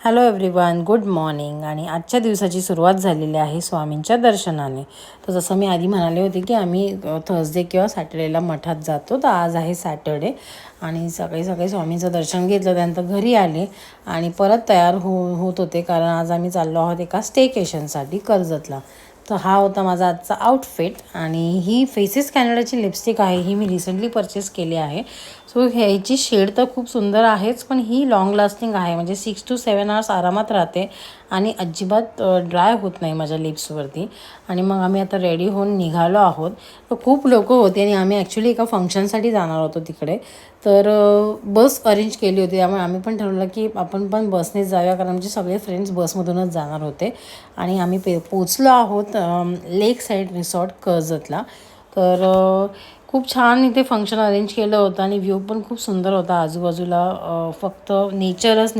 Hello everyone, good morning. आणि आजच्या दिवसाची सुरुवात झालेली आहे स्वामींच्या दर्शनाने. तर जसं मी आधी म्हणाले होते की आम्ही थर्सडे किंवा सॅटर्डेला मठात जातो, तर आज आहे सॅटर्डे. आणि सकाळी सकाळी स्वामींचं दर्शन घेतलं, त्यानंतर घरी आले आणि परत तयार होत होते, कारण आज आम्ही चाललो आहोत एका स्टेकेशनसाठी कर्जतला. तर हा होता माझा आजचा आउटफिट. आणि ही फेसेस कॅनडाची लिपस्टिक आहे, ही मी रिसेंटली परचेस केली आहे. सो ह्याची शेड तर खूप सुंदर आहेच, पण ही लॉंग लास्टिंग आहे, म्हणजे 6 to 7 आवर्स आरामात राहते आणि अजिबात ड्राय होत नाही माझ्या लिप्सवरती. आणि मग आम्ही आता रेडी होऊन निघालो आहोत. तर खूप लोकं होती आणि आम्ही ॲक्च्युली एका फंक्शनसाठी जाणार होतो तिकडे. तर बस अरेंज केली होती, त्यामुळे आम्ही पण ठरवलं की आपण पण बसनेच जाऊया, कारण आमचे सगळे फ्रेंड्स बसमधूनच जाणार होते. आणि आम्ही पोचलो आहोत लेक साईड रिसॉर्ट कर्जतला. तर खूप छान इथे फंक्शन अरेंज केलं होतं आणि व्ह्यू पण खूप सुंदर होता आजूबाजूला. फक्त नेचरच